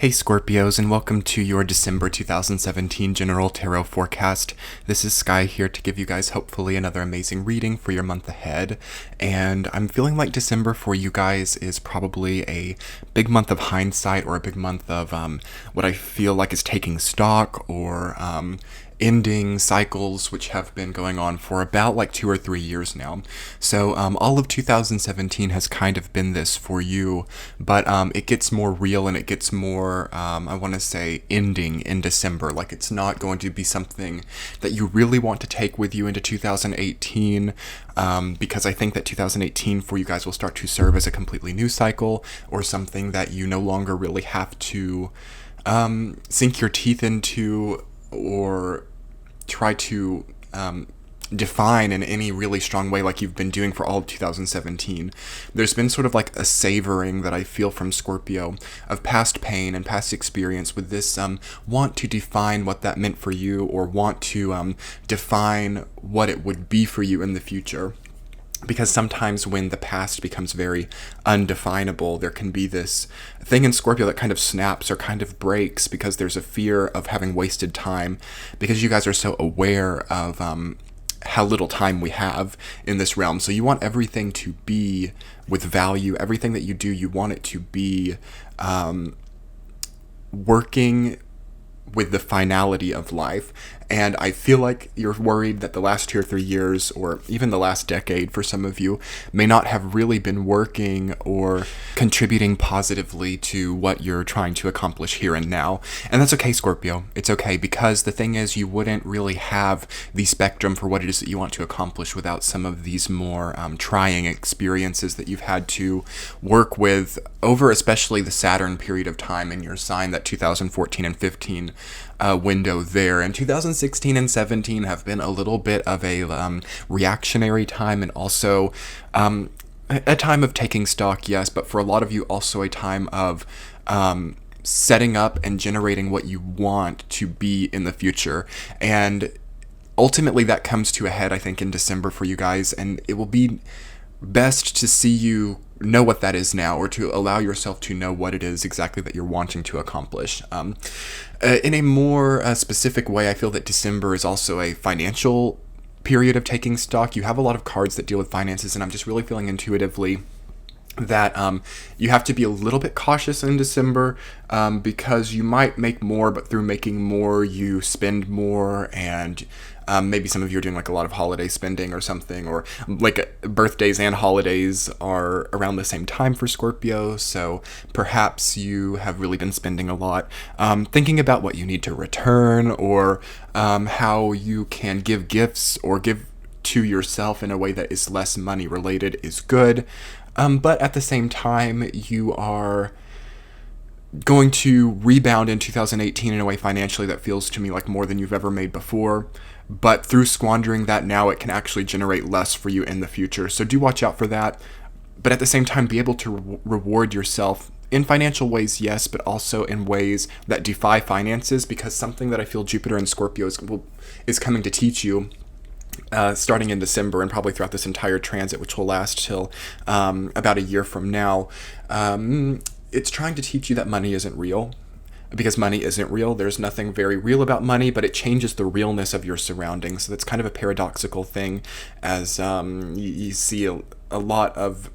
Hey Scorpios, and welcome to your December 2017 General Tarot Forecast. This is Sky here to give you guys hopefully another amazing reading for your month ahead. And I'm feeling like December for you guys is probably a big month of hindsight, or a big month of what I feel like is taking stock, or ending cycles which have been going on for about like 2 or 3 years now. So all of 2017 has kind of been this for you, but it gets more real and it gets more, I want to say, ending in December. Like, it's not going to be something that you really want to take with you into 2018, because I think that 2018 for you guys will start to serve as a completely new cycle, or something that you no longer really have to sink your teeth into or try to define in any really strong way like you've been doing for all of 2017. There's been sort of like a savoring that I feel from Scorpio of past pain and past experience with this want to define what that meant for you, or want to define what it would be for you in the future. Because sometimes when the past becomes very undefinable, there can be this thing in Scorpio that kind of snaps or kind of breaks, because there's a fear of having wasted time, because you guys are so aware of how little time we have in this realm. So you want everything to be with value. Everything that you do, you want it to be working with the finality of life. And I feel like you're worried that the last 2 or 3 years, or even the last decade for some of you, may not have really been working or contributing positively to what you're trying to accomplish here and now. And that's okay, Scorpio. It's okay, because the thing is, you wouldn't really have the spectrum for what it is that you want to accomplish without some of these more trying experiences that you've had to work with over especially the Saturn period of time in your sign, that 2014 and 15 window there. And 2016 and 17 have been a little bit of a reactionary time, and also a time of taking stock, yes, but for a lot of you also a time of setting up and generating what you want to be in the future. And ultimately that comes to a head, I think, in December for you guys, and it will be best to see you know what that is now, or to allow yourself to know what it is exactly that you're wanting to accomplish. In a more specific way, I feel that December is also a financial period of taking stock. You have a lot of cards that deal with finances, and I'm just really feeling intuitively that you have to be a little bit cautious in December, because you might make more, but through making more, you spend more, and maybe some of you are doing like a lot of holiday spending or something, or like birthdays and holidays are around the same time for Scorpio, so perhaps you have really been spending a lot, thinking about what you need to return, or how you can give gifts or give to yourself in a way that is less money related is good. But at the same time, you are going to rebound in 2018 in a way financially that feels to me like more than you've ever made before. But through squandering that now, it can actually generate less for you in the future. So do watch out for that. But at the same time, be able to reward yourself in financial ways, yes, but also in ways that defy finances, because something that I feel Jupiter and Scorpio is coming to teach you, starting in December and probably throughout this entire transit, which will last till about a year from now. It's trying to teach you that money isn't real, because money isn't real. There's nothing very real about money, but it changes the realness of your surroundings. So that's kind of a paradoxical thing, as you see a lot of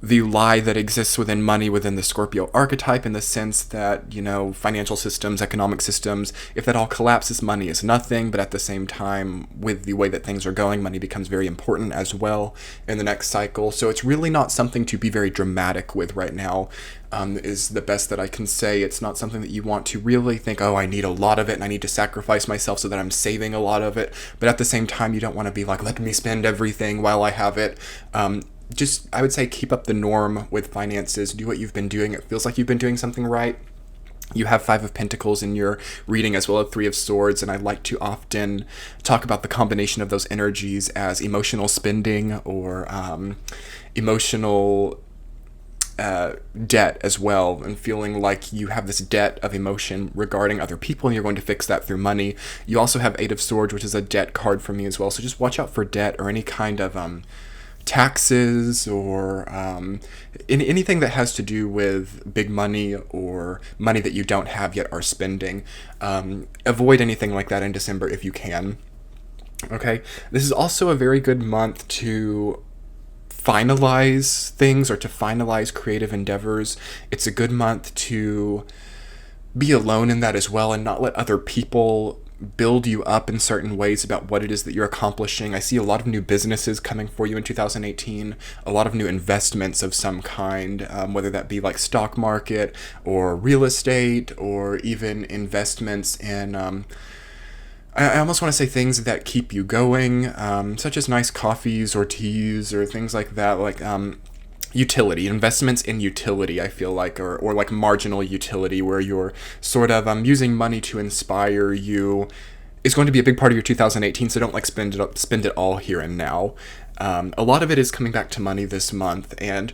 the lie that exists within money within the Scorpio archetype, in the sense that, you know, financial systems, economic systems, if that all collapses, money is nothing. But at the same time, with the way that things are going, money becomes very important as well in the next cycle. So it's really not something to be very dramatic with right now, is the best that I can say. It's not something that you want to really think, oh, I need a lot of it and I need to sacrifice myself so that I'm saving a lot of it. But at the same time, you don't want to be like, let me spend everything while I have it. Just, I would say, keep up the norm with finances. Do what you've been doing. It feels like you've been doing something right. You have 5 of Pentacles in your reading, as well as 3 of Swords, and I like to often talk about the combination of those energies as emotional spending, or emotional debt as well, and feeling like you have this debt of emotion regarding other people, and you're going to fix that through money. You also have 8 of Swords, which is a debt card for me as well, so just watch out for debt or any kind of taxes or anything that has to do with big money or money that you don't have yet are spending. Avoid anything like that in December if you can. Okay, this is also a very good month to finalize things or to finalize creative endeavors. It's a good month to be alone in that as well and not let other people build you up in certain ways about what it is that you're accomplishing. I see a lot of new businesses coming for you in 2018, a lot of new investments of some kind, whether that be like stock market or real estate or even investments in I almost want to say things that keep you going, such as nice coffees or teas or things like that, like utility, investments in utility, I feel like, or like marginal utility, where you're sort of using money to inspire you, is going to be a big part of your 2018, so don't like spend it all here and now. A lot of it is coming back to money this month, and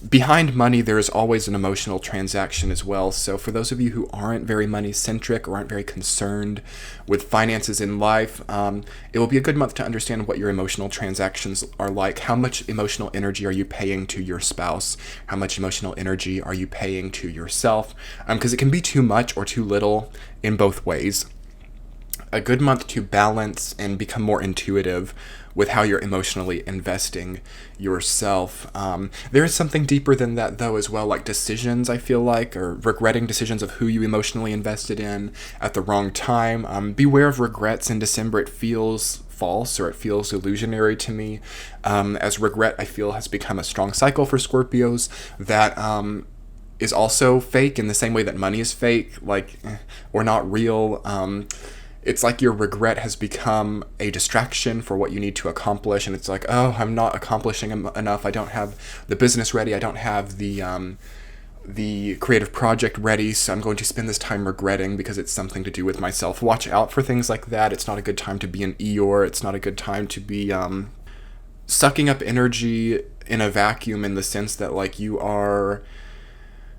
behind money there is always an emotional transaction as well. So for those of you who aren't very money centric or aren't very concerned with finances in life, it will be a good month to understand what your emotional transactions are like. How much emotional energy are you paying to your spouse? How much emotional energy are you paying to yourself? Because it can be too much or too little in both ways. A good month to balance and become more intuitive with how you're emotionally investing yourself. There is something deeper than that, though, as well, like decisions, I feel like, or regretting decisions of who you emotionally invested in at the wrong time. Beware of regrets in December. It feels false or it feels illusionary to me, as regret, I feel, has become a strong cycle for Scorpios that is also fake in the same way that money is fake, like, or not real. It's like your regret has become a distraction for what you need to accomplish, and it's like, oh, I'm not accomplishing enough. I don't have the business ready. I don't have the creative project ready, so I'm going to spend this time regretting because it's something to do with myself. Watch out for things like that. It's not a good time to be an Eeyore. It's not a good time to be sucking up energy in a vacuum, in the sense that like you are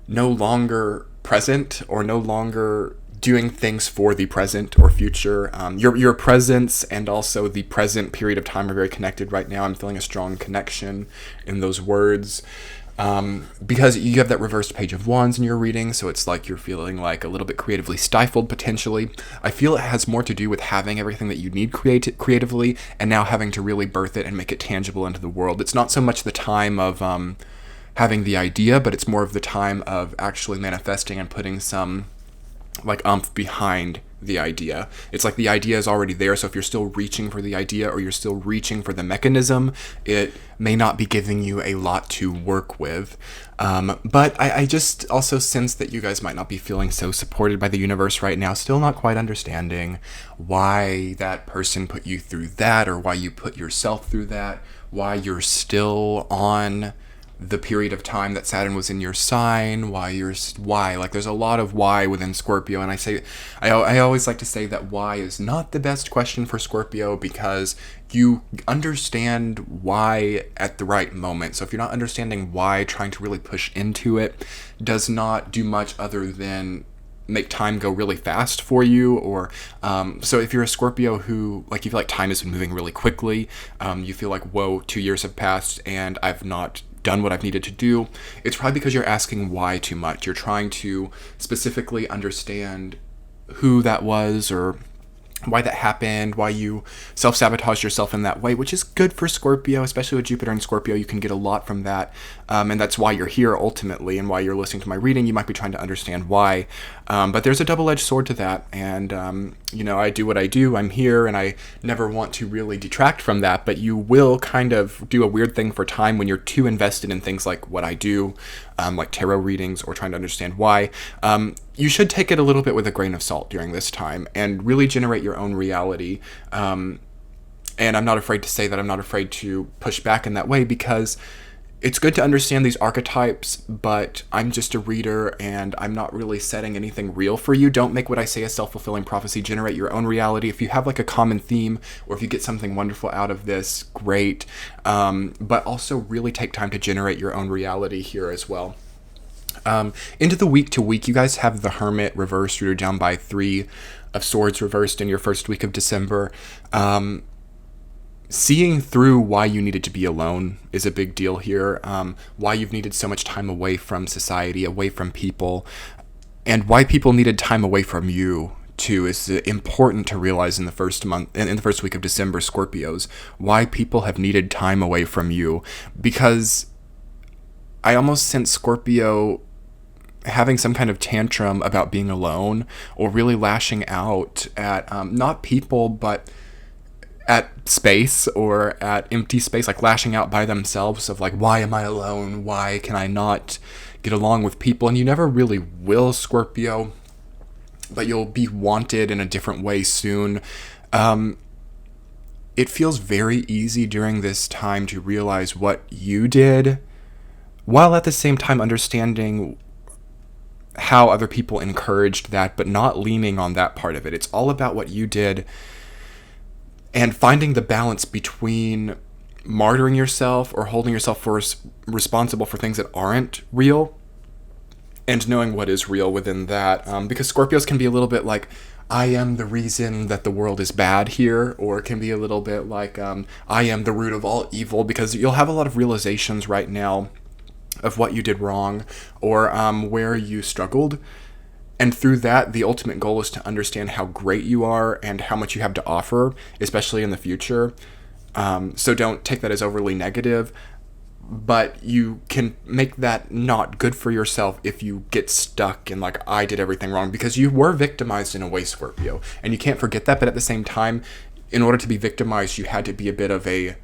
no longer present or no longer doing things for the present or future. Your presence and also the present period of time are very connected right now. I'm feeling a strong connection in those words. Because you have that reversed page of wands in your reading, so it's like you're feeling like a little bit creatively stifled potentially. I feel it has more to do with having everything that you need creatively and now having to really birth it and make it tangible into the world. It's not so much the time of having the idea, but it's more of the time of actually manifesting and putting some like behind the idea. It's like the idea is already there, so if you're still reaching for the idea or you're still reaching for the mechanism, it may not be giving you a lot to work with. But I just also sense that you guys might not be feeling so supported by the universe right now, still not quite understanding why that person put you through that, or why you put yourself through that, why you're still on the period of time that Saturn was in your sign, why like there's a lot of why within Scorpio, and I always like to say that why is not the best question for Scorpio, because you understand why at the right moment. So if you're not understanding why, trying to really push into it does not do much other than make time go really fast for you. Or so if you're a Scorpio who, like, you feel like time is moving really quickly, you feel like, whoa, 2 years have passed and I've not done what I've needed to do, it's probably because you're asking why too much. You're trying to specifically understand who that was, or why that happened, why you self-sabotage yourself in that way, which is good for Scorpio, especially with Jupiter and Scorpio. You can get a lot from that, and that's why you're here ultimately, and why you're listening to my reading. You might be trying to understand why, but there's a double-edged sword to that, and I do what I do, I'm here, and I never want to really detract from that, but you will kind of do a weird thing for time when you're too invested in things like what I do, like tarot readings, or trying to understand why. You should take it a little bit with a grain of salt during this time and really generate your own reality. And I'm not afraid to say that. I'm not afraid to push back in that way, because it's good to understand these archetypes, but I'm just a reader and I'm not really setting anything real for you. Don't make what I say a self-fulfilling prophecy. Generate your own reality. If you have like a common theme, or if you get something wonderful out of this, great. But also really take time to generate your own reality here as well. Into the week to week, you guys have the Hermit reversed. You're down by 3 of Swords reversed in your first week of December. seeing through why you needed to be alone is a big deal here. Why you've needed so much time away from society, away from people, and why people needed time away from you too is important to realize in the first month, in the first week of December, Scorpios. Why people have needed time away from you, because I almost sense Scorpio having some kind of tantrum about being alone, or really lashing out at not people, but at space, or at empty space, like lashing out by themselves of like, why am I alone? Why can I not get along with people? And you never really will, Scorpio, but you'll be wanted in a different way soon. It feels very easy during this time to realize what you did, while at the same time understanding how other people encouraged that, but not leaning on that part of it. It's all about what you did, and finding the balance between martyring yourself or holding yourself for responsible for things that aren't real, and knowing what is real within that. Because Scorpios can be a little bit like, I am the reason that the world is bad here, or it can be a little bit like, I am the root of all evil, because you'll have a lot of realizations right now of what you did wrong, or where you struggled. And through that, the ultimate goal is to understand how great you are and how much you have to offer, especially in the future. So don't take that as overly negative, but you can make that not good for yourself if you get stuck in like, I did everything wrong, because you were victimized in a way, Scorpio. And you can't forget that, but at the same time, in order to be victimized, you had to be a bit of a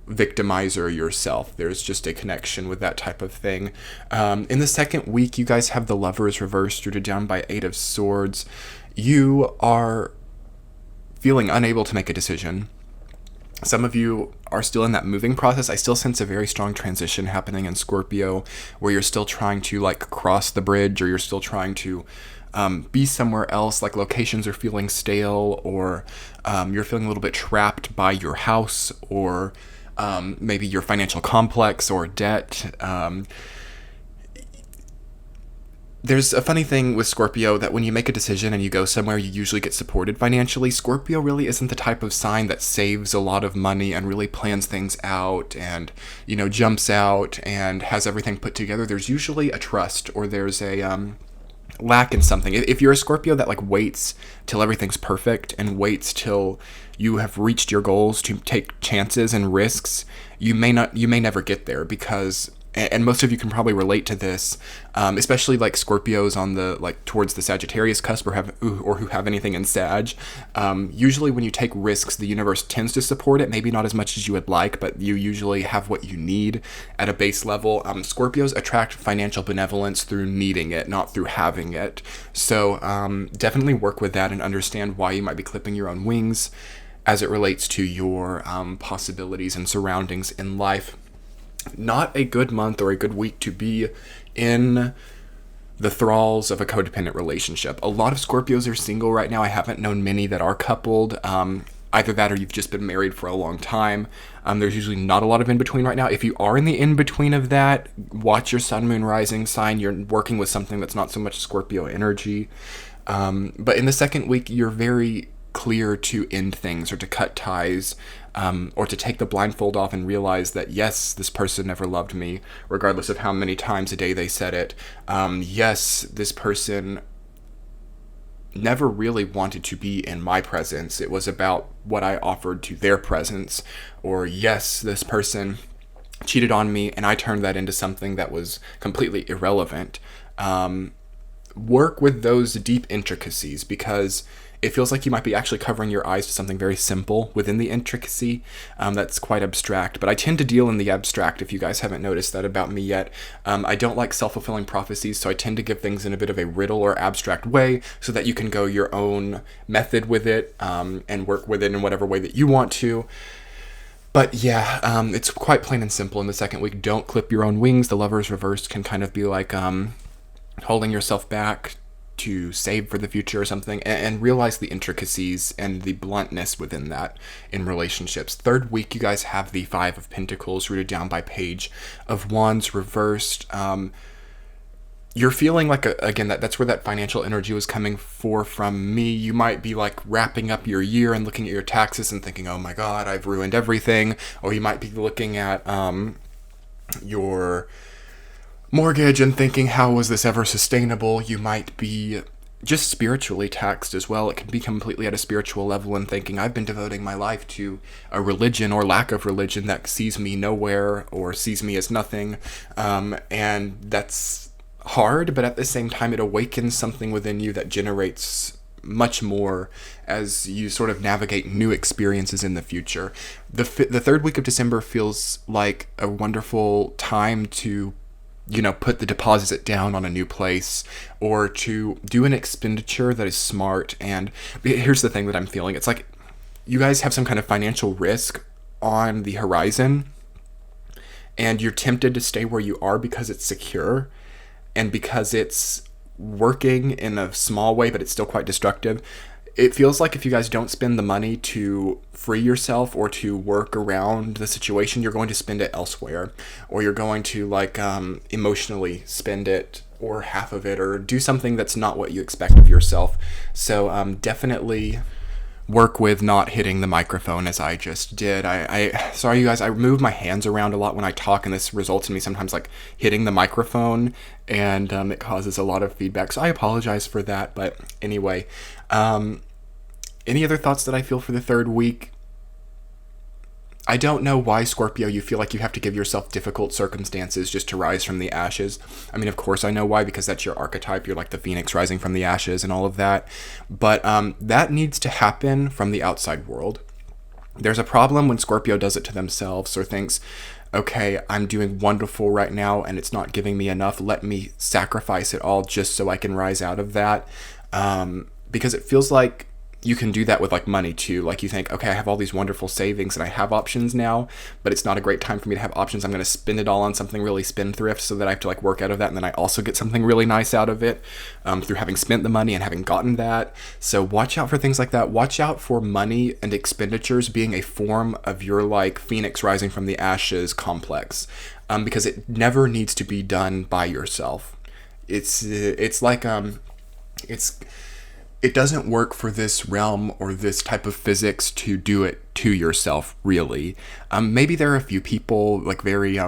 victimizer yourself. There's just a connection with that type of thing. In the second week, you guys have the Lovers reversed, rooted down by 8 of Swords. You are feeling unable to make a decision. Some of you are still in that moving process. I still sense a very strong transition happening in Scorpio, where you're still trying to like cross the bridge, or you're still trying to be somewhere else. Like locations are feeling stale, or you're feeling a little bit trapped by your house, or maybe your financial complex or debt. There's a funny thing with Scorpio that when you make a decision and you go somewhere, you usually get supported financially. Scorpio really isn't the type of sign that saves a lot of money and really plans things out and, you know, jumps out and has everything put together. There's usually a trust, or there's a lack in something. If you're a Scorpio that like waits till everything's perfect and waits till you have reached your goals to take chances and risks, you may never get there, because, and most of you can probably relate to this, especially like Scorpios on the like towards the Sagittarius cusp, or who have anything in Sag. Usually when you take risks, the universe tends to support it, maybe not as much as you would like, but you usually have what you need at a base level. Scorpios attract financial benevolence through needing it, not through having it. So definitely work with that and understand why you might be clipping your own wings as it relates to your possibilities and surroundings in life. Not a good month or a good week to be in the thralls of a codependent relationship. A lot of Scorpios are single right now. I haven't known many that are coupled. Either that or you've just been married for a long time. There's usually not a lot of in-between right now. If you are in the in-between of that, watch your sun, moon, rising sign. You're working with something that's not so much Scorpio energy. But in the second week, you're very clear to end things, or to cut ties, or to take the blindfold off and realize that, yes, this person never loved me, regardless of how many times a day they said it. Yes, this person never really wanted to be in my presence. It was about what I offered to their presence. Or yes, this person cheated on me and I turned that into something that was completely irrelevant. Work with those deep intricacies, because it feels like you might be actually covering your eyes to something very simple within the intricacy that's quite abstract. But I tend to deal in the abstract, if you guys haven't noticed that about me yet. I don't like self-fulfilling prophecies, so I tend to give things in a bit of a riddle or abstract way so that you can go your own method with it and work with it in whatever way that you want to. But yeah, it's quite plain and simple in the second week. Don't clip your own wings. The Lovers reversed can kind of be like holding yourself back to save for the future or something, and realize the intricacies and the bluntness within that in relationships. Third week, you guys have the 5 of Pentacles rooted down by Page of Wands reversed. you're feeling like again that's where that financial energy was coming for from me. You might be like wrapping up your year and looking at your taxes and thinking, oh my god, I've ruined everything. Or you might be looking at your mortgage and thinking, how was this ever sustainable? You might be just spiritually taxed as well. It can be completely at a spiritual level and thinking, I've been devoting my life to a religion or lack of religion that sees me nowhere or sees me as nothing. And that's hard, but at the same time, it awakens something within you that generates much more as you sort of navigate new experiences in the future. The third week of December feels like a wonderful time to put the deposit down on a new place or to do an expenditure that is smart. And here's the thing that I'm feeling. It's like you guys have some kind of financial risk on the horizon and you're tempted to stay where you are because it's secure and because it's working in a small way, but it's still quite destructive. It feels like if you guys don't spend the money to free yourself or to work around the situation, you're going to spend it elsewhere, or you're going to emotionally spend it or half of it or do something that's not what you expect of yourself. So definitely work with not hitting the microphone as I just did. I sorry you guys, I move my hands around a lot when I talk, and this results in me sometimes hitting the microphone, and it causes a lot of feedback. So I apologize for that. But anyway, any other thoughts that I feel for the third week? I don't know why, Scorpio, you feel like you have to give yourself difficult circumstances just to rise from the ashes. I mean, of course I know why, because that's your archetype. You're like the phoenix rising from the ashes and all of that. But that needs to happen from the outside world. There's a problem when Scorpio does it to themselves or thinks, okay, I'm doing wonderful right now and it's not giving me enough. Let me sacrifice it all just so I can rise out of that. Because it feels like you can do that with money too. You think, okay, I have all these wonderful savings and I have options now, but it's not a great time for me to have options. I'm going to spend it all on something really spendthrift so that I have to work out of that. And then I also get something really nice out of it through having spent the money and having gotten that. So watch out for things like that. Watch out for money and expenditures being a form of your phoenix rising from the ashes complex, because it never needs to be done by yourself. It doesn't work for this realm or this type of physics to do it to yourself, really. Maybe there are a few people, very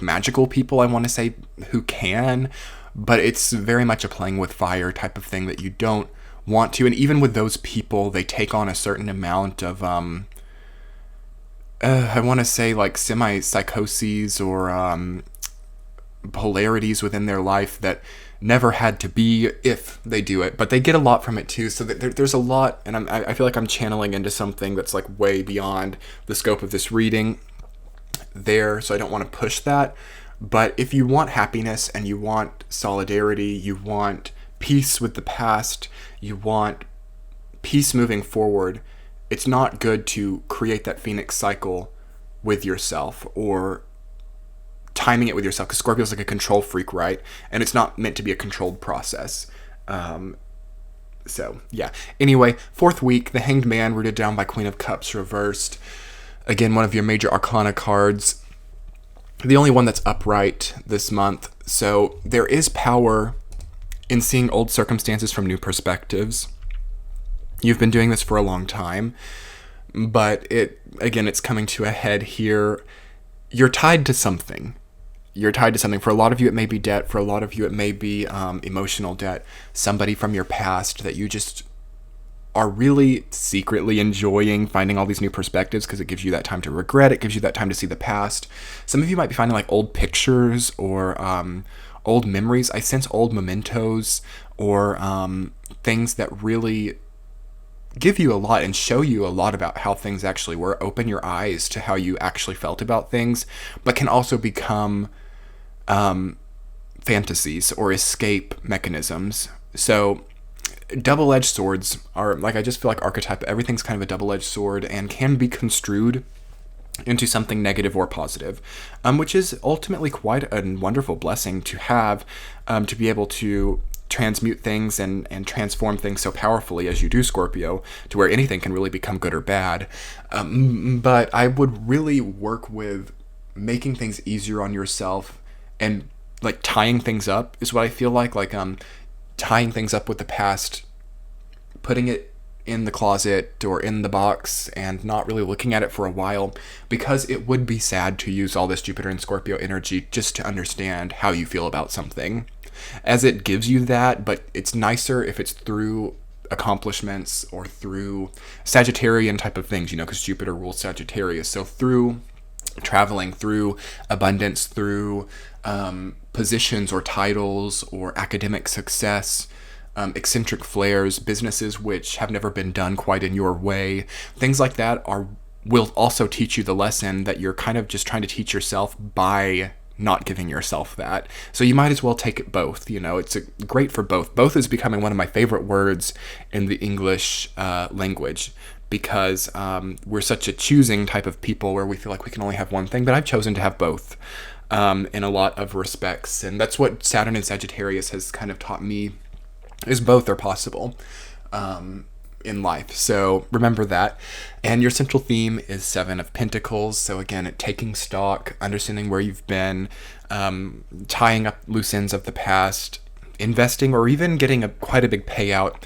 magical people, I want to say, who can, but it's very much a playing with fire type of thing that you don't want to. And even with those people, they take on a certain amount of, I want to say semi-psychoses or polarities within their life that never had to be if they do it, but they get a lot from it too. So there's a lot, and I feel like I'm channeling into something that's way beyond the scope of this reading there, so I don't want to push that. But if you want happiness and you want solidarity, you want peace with the past, you want peace moving forward, it's not good to create that phoenix cycle with yourself or timing it with yourself, because Scorpio's a control freak, right? And it's not meant to be a controlled process. So yeah. Anyway, fourth week, the Hanged Man, rooted down by Queen of Cups reversed. Again, one of your major arcana cards. The only one that's upright this month. So there is power in seeing old circumstances from new perspectives. You've been doing this for a long time, but it's coming to a head here. You're tied to something. For a lot of you, it may be debt. For a lot of you, it may be emotional debt. Somebody from your past that you just are really secretly enjoying finding all these new perspectives, because it gives you that time to regret. It gives you that time to see the past. Some of you might be finding old pictures or old memories. I sense old mementos or things that really give you a lot and show you a lot about how things actually were. Open your eyes to how you actually felt about things, but can also become fantasies or escape mechanisms. So double-edged swords are, I just feel like archetype, everything's kind of a double-edged sword and can be construed into something negative or positive, which is ultimately quite a wonderful blessing to have, to be able to transmute things and transform things so powerfully as you do, Scorpio, to where anything can really become good or bad. But I would really work with making things easier on yourself and like tying things up is what I feel like tying things up with the past, putting it in the closet or in the box and not really looking at it for a while, because it would be sad to use all this Jupiter and Scorpio energy just to understand how you feel about something, as it gives you that, but it's nicer if it's through accomplishments or through Sagittarian type of things, because Jupiter rules Sagittarius. So through traveling, through abundance, through positions or titles or academic success, eccentric flares, businesses which have never been done quite in your way, things like that will also teach you the lesson that you're kind of just trying to teach yourself by not giving yourself that. So you might as well take it both. It's great for both. Both is becoming one of my favorite words in the English language, because we're such a choosing type of people where we feel like we can only have one thing, but I've chosen to have both in a lot of respects. And that's what Saturn and Sagittarius has kind of taught me, is both are possible in life. So remember that. And your central theme is Seven of Pentacles. So again, taking stock, understanding where you've been, tying up loose ends of the past, investing, or even getting quite a big payout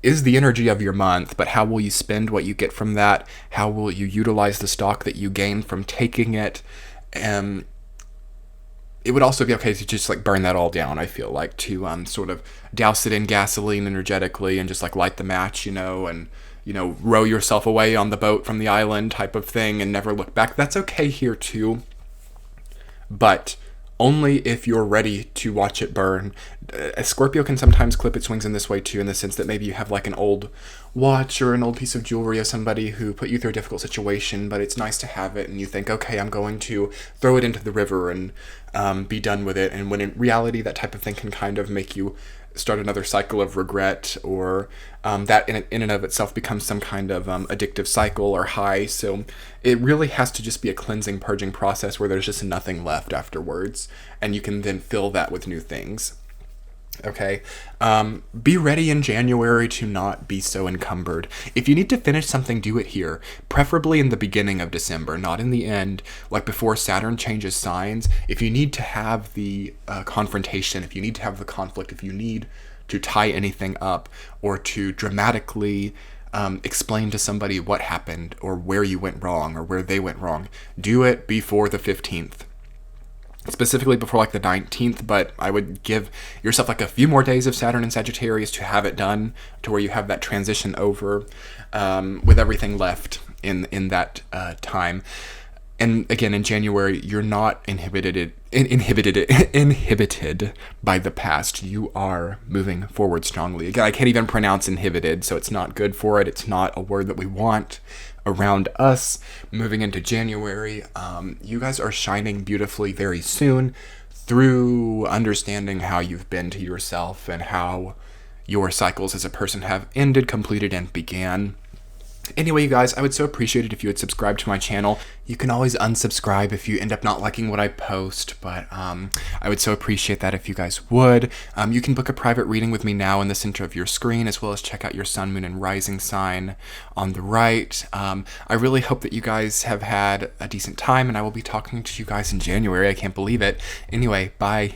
is the energy of your month. But how will you spend what you get from that? How will you utilize the stock that you gain from taking it? It would also be okay to just like burn that all down, I feel like, to sort of douse it in gasoline energetically and just like light the match, and row yourself away on the boat from the island type of thing and never look back. That's okay here too, but only if you're ready to watch it burn. A Scorpio can sometimes clip its wings in this way too, in the sense that maybe you have like an old watch or an old piece of jewelry of somebody who put you through a difficult situation, but it's nice to have it, and you think, okay, I'm going to throw it into the river and be done with it. And when in reality, that type of thing can kind of make you start another cycle of regret, or that in and of itself becomes some kind of addictive cycle or high. So it really has to just be a cleansing, purging process where there's just nothing left afterwards, and you can then fill that with new things. Okay, be ready in January to not be so encumbered. If you need to finish something, do it here, preferably in the beginning of December, not in the end, like before Saturn changes signs. If you need to have the confrontation, if you need to have the conflict, if you need to tie anything up or to dramatically explain to somebody what happened or where you went wrong or where they went wrong, do it before the 15th. Specifically before like the 19th, but I would give yourself like a few more days of Saturn and Sagittarius to have it done, to where you have that transition over with everything left in that time. And again, in January, you're not inhibited by the past. You are moving forward strongly. Again, I can't even pronounce inhibited, so it's not good for it. It's not a word that we want around us moving into January. You guys are shining beautifully very soon through understanding how you've been to yourself and how your cycles as a person have ended, completed, and began. Anyway, you guys, I would so appreciate it if you would subscribe to my channel. You can always unsubscribe if you end up not liking what I post, but I would so appreciate that if you guys would. You can book a private reading with me now in the center of your screen, as well as check out your sun, moon, and rising sign on the right. I really hope that you guys have had a decent time, and I will be talking to you guys in January. I can't believe it. Anyway, bye.